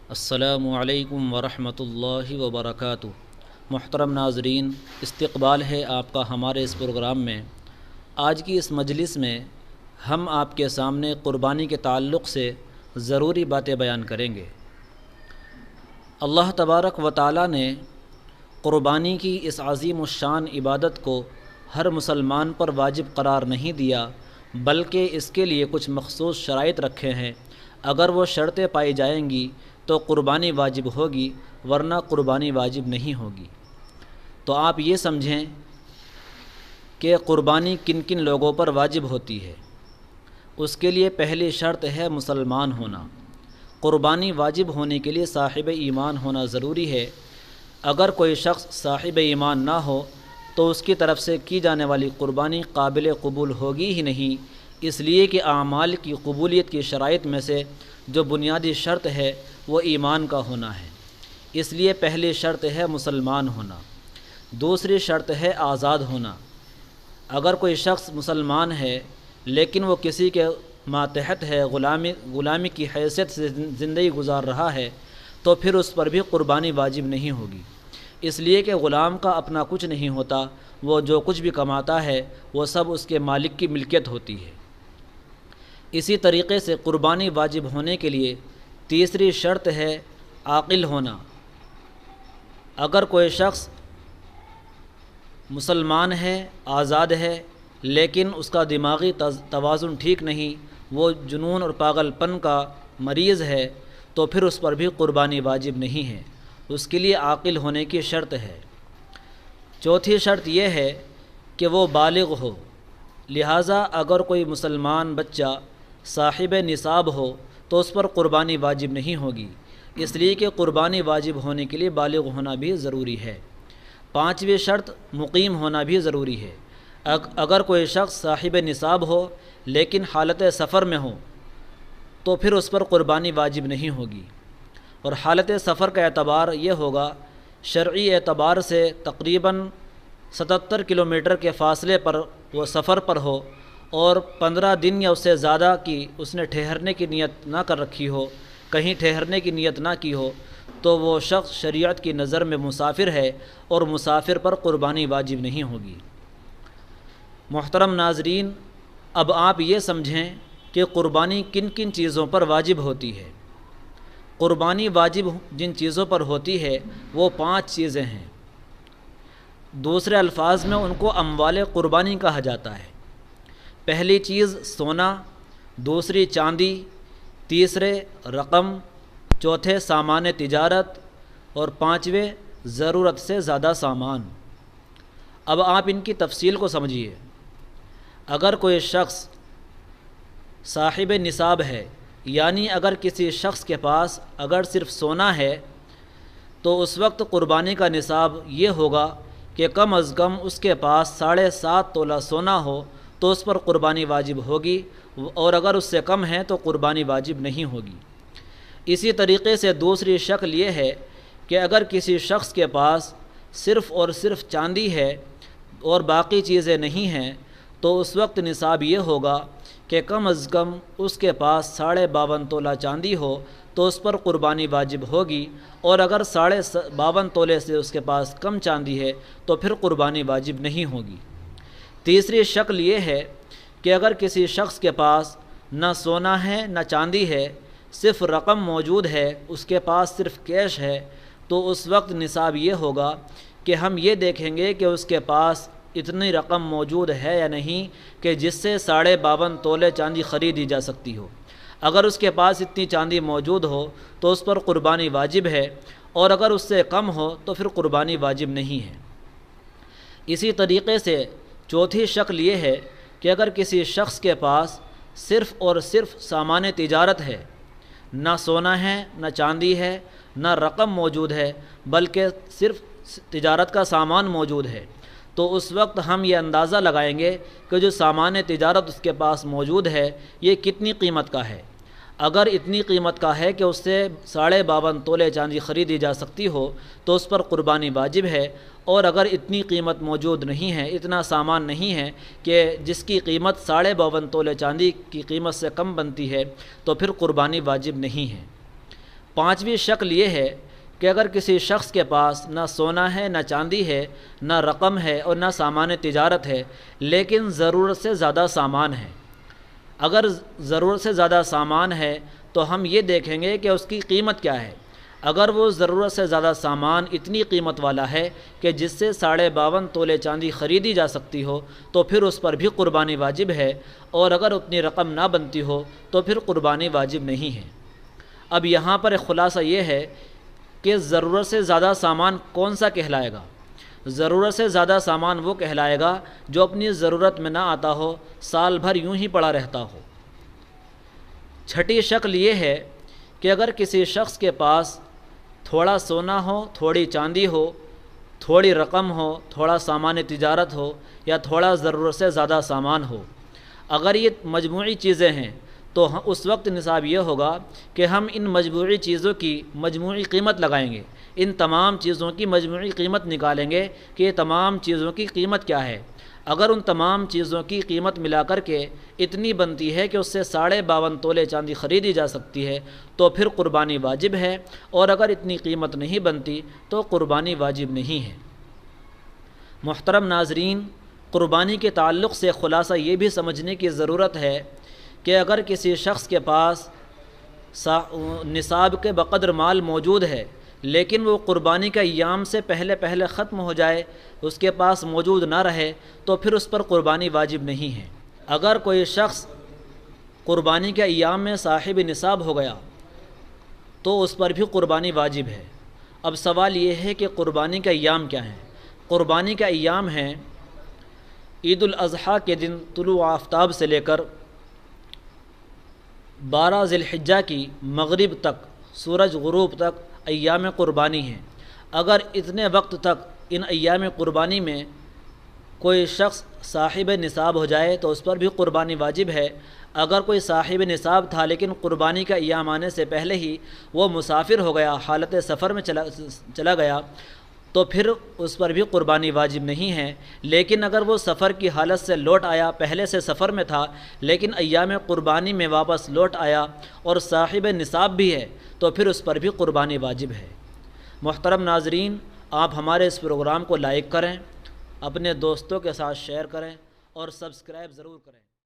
السلام علیکم ورحمۃ اللہ وبرکاتہ۔ محترم ناظرین، استقبال ہے آپ کا ہمارے اس پروگرام میں۔ آج کی اس مجلس میں ہم آپ کے سامنے قربانی کے تعلق سے ضروری باتیں بیان کریں گے۔ اللہ تبارک و تعالیٰ نے قربانی کی اس عظیم الشان عبادت کو ہر مسلمان پر واجب قرار نہیں دیا، بلکہ اس کے لیے کچھ مخصوص شرائط رکھے ہیں۔ اگر وہ شرطیں پائی جائیں گی تو قربانی واجب ہوگی، ورنہ قربانی واجب نہیں ہوگی۔ تو آپ یہ سمجھیں کہ قربانی کن کن لوگوں پر واجب ہوتی ہے۔ اس کے لیے پہلی شرط ہے مسلمان ہونا۔ قربانی واجب ہونے کے لیے صاحب ایمان ہونا ضروری ہے۔ اگر کوئی شخص صاحب ایمان نہ ہو تو اس کی طرف سے کی جانے والی قربانی قابل قبول ہوگی ہی نہیں، اس لیے کہ اعمال کی قبولیت کی شرائط میں سے جو بنیادی شرط ہے وہ ایمان کا ہونا ہے۔ اس لیے پہلی شرط ہے مسلمان ہونا۔ دوسری شرط ہے آزاد ہونا۔ اگر کوئی شخص مسلمان ہے لیکن وہ کسی کے ماتحت ہے، غلامی کی حیثیت سے زندگی گزار رہا ہے، تو پھر اس پر بھی قربانی واجب نہیں ہوگی، اس لیے کہ غلام کا اپنا کچھ نہیں ہوتا، وہ جو کچھ بھی کماتا ہے وہ سب اس کے مالک کی ملکیت ہوتی ہے۔ اسی طریقے سے قربانی واجب ہونے کے لیے تیسری شرط ہے عاقل ہونا۔ اگر کوئی شخص مسلمان ہے، آزاد ہے، لیکن اس کا دماغی توازن ٹھیک نہیں، وہ جنون اور پاگل پن کا مریض ہے، تو پھر اس پر بھی قربانی واجب نہیں ہے، اس کے لیے عاقل ہونے کی شرط ہے۔ چوتھی شرط یہ ہے کہ وہ بالغ ہو۔ لہٰذا اگر کوئی مسلمان بچہ صاحب نصاب ہو تو اس پر قربانی واجب نہیں ہوگی، اس لیے کہ قربانی واجب ہونے کے لیے بالغ ہونا بھی ضروری ہے۔ پانچویں شرط مقیم ہونا بھی ضروری ہے۔ اگر کوئی شخص صاحب نصاب ہو لیکن حالت سفر میں ہو تو پھر اس پر قربانی واجب نہیں ہوگی، اور حالت سفر کا اعتبار یہ ہوگا شرعی اعتبار سے تقریباً 77 کلومیٹر کے فاصلے پر وہ سفر پر ہو اور 15 دن یا اس سے زیادہ کی اس نے ٹھہرنے کی نیت نہ کر رکھی ہو، کہیں ٹھہرنے کی نیت نہ کی ہو، تو وہ شخص شریعت کی نظر میں مسافر ہے اور مسافر پر قربانی واجب نہیں ہوگی۔ محترم ناظرین، اب آپ یہ سمجھیں کہ قربانی کن کن چیزوں پر واجب ہوتی ہے۔ قربانی واجب جن چیزوں پر ہوتی ہے وہ 5 چیزیں ہیں۔ دوسرے الفاظ میں ان کو اموال قربانی کہا جاتا ہے۔ پہلی چیز سونا، دوسری چاندی، تیسرے رقم، چوتھے سامان تجارت، اور پانچویں ضرورت سے زیادہ سامان۔ اب آپ ان کی تفصیل کو سمجھیے۔ اگر کوئی شخص صاحب نصاب ہے، یعنی اگر کسی شخص کے پاس اگر صرف سونا ہے تو اس وقت قربانی کا نصاب یہ ہوگا کہ کم از کم اس کے پاس 7.5 تولہ سونا ہو تو اس پر قربانی واجب ہوگی، اور اگر اس سے کم ہے تو قربانی واجب نہیں ہوگی۔ اسی طریقے سے دوسری شکل یہ ہے کہ اگر کسی شخص کے پاس صرف اور صرف چاندی ہے اور باقی چیزیں نہیں ہیں تو اس وقت نصاب یہ ہوگا کہ کم از کم اس کے پاس 52.5 تولہ چاندی ہو تو اس پر قربانی واجب ہوگی، اور اگر 52.5 تولے سے اس کے پاس کم چاندی ہے تو پھر قربانی واجب نہیں ہوگی۔ تیسری شکل یہ ہے کہ اگر کسی شخص کے پاس نہ سونا ہے نہ چاندی ہے، صرف رقم موجود ہے، اس کے پاس صرف کیش ہے، تو اس وقت نصاب یہ ہوگا کہ ہم یہ دیکھیں گے کہ اس کے پاس اتنی رقم موجود ہے یا نہیں کہ جس سے 52.5 تولے چاندی خریدی جا سکتی ہو۔ اگر اس کے پاس اتنی چاندی موجود ہو تو اس پر قربانی واجب ہے، اور اگر اس سے کم ہو تو پھر قربانی واجب نہیں ہے۔ اسی طریقے سے چوتھی شکل یہ ہے کہ اگر کسی شخص کے پاس صرف اور صرف سامان تجارت ہے، نہ سونا ہے نہ چاندی ہے نہ رقم موجود ہے، بلکہ صرف تجارت کا سامان موجود ہے، تو اس وقت ہم یہ اندازہ لگائیں گے کہ جو سامان تجارت اس کے پاس موجود ہے یہ کتنی قیمت کا ہے۔ اگر اتنی قیمت کا ہے کہ اس سے 52.5 تولے چاندی خریدی جا سکتی ہو تو اس پر قربانی واجب ہے، اور اگر اتنی قیمت موجود نہیں ہے، اتنا سامان نہیں ہے کہ جس کی قیمت 52.5 تولے چاندی کی قیمت سے کم بنتی ہے، تو پھر قربانی واجب نہیں ہے۔ پانچویں شکل یہ ہے کہ اگر کسی شخص کے پاس نہ سونا ہے، نہ چاندی ہے، نہ رقم ہے اور نہ سامان تجارت ہے، لیکن ضرورت سے زیادہ سامان ہے۔ اگر ضرورت سے زیادہ سامان ہے تو ہم یہ دیکھیں گے کہ اس کی قیمت کیا ہے۔ اگر وہ ضرورت سے زیادہ سامان اتنی قیمت والا ہے کہ جس سے 52.5 تولے چاندی خریدی جا سکتی ہو تو پھر اس پر بھی قربانی واجب ہے، اور اگر اتنی رقم نہ بنتی ہو تو پھر قربانی واجب نہیں ہے۔ اب یہاں پر ایک خلاصہ یہ ہے کہ ضرورت سے زیادہ سامان کون سا کہلائے گا؟ ضرورت سے زیادہ سامان وہ کہلائے گا جو اپنی ضرورت میں نہ آتا ہو، سال بھر یوں ہی پڑا رہتا ہو۔ چھٹی شکل یہ ہے کہ اگر کسی شخص کے پاس تھوڑا سونا ہو، تھوڑی چاندی ہو، تھوڑی رقم ہو، تھوڑا سامان تجارت ہو یا تھوڑا ضرورت سے زیادہ سامان ہو، اگر یہ مجموعی چیزیں ہیں تو اس وقت نصاب یہ ہوگا کہ ہم ان مجموعی چیزوں کی مجموعی قیمت لگائیں گے، ان تمام چیزوں کی مجموعی قیمت نکالیں گے کہ یہ تمام چیزوں کی قیمت کیا ہے۔ اگر ان تمام چیزوں کی قیمت ملا کر کے اتنی بنتی ہے کہ اس سے 52.5 تولے چاندی خریدی جا سکتی ہے تو پھر قربانی واجب ہے، اور اگر اتنی قیمت نہیں بنتی تو قربانی واجب نہیں ہے۔ محترم ناظرین، قربانی کے تعلق سے خلاصہ یہ بھی سمجھنے کی ضرورت ہے کہ اگر کسی شخص کے پاس نصاب کے بقدر مال موجود ہے لیکن وہ قربانی کا ایام سے پہلے ختم ہو جائے، اس کے پاس موجود نہ رہے، تو پھر اس پر قربانی واجب نہیں ہے۔ اگر کوئی شخص قربانی کے ایام میں صاحب نصاب ہو گیا تو اس پر بھی قربانی واجب ہے۔ اب سوال یہ ہے کہ قربانی کا ایام کیا ہیں؟ قربانی کا ایام ہیں عید الاضحیٰ کے دن طلوع آفتاب سے لے کر 12 ذی الحجہ کی مغرب تک، سورج غروب تک ایام قربانی ہیں۔ اگر اتنے وقت تک ان ایام قربانی میں کوئی شخص صاحب نصاب ہو جائے تو اس پر بھی قربانی واجب ہے۔ اگر کوئی صاحب نصاب تھا لیکن قربانی کا ایام آنے سے پہلے ہی وہ مسافر ہو گیا، حالت سفر میں چلا گیا، تو پھر اس پر بھی قربانی واجب نہیں ہے۔ لیکن اگر وہ سفر کی حالت سے لوٹ آیا، پہلے سے سفر میں تھا لیکن ایام قربانی میں واپس لوٹ آیا اور صاحب نصاب بھی ہے تو پھر اس پر بھی قربانی واجب ہے۔ محترم ناظرین، آپ ہمارے اس پروگرام کو لائک کریں، اپنے دوستوں کے ساتھ شیئر کریں اور سبسکرائب ضرور کریں۔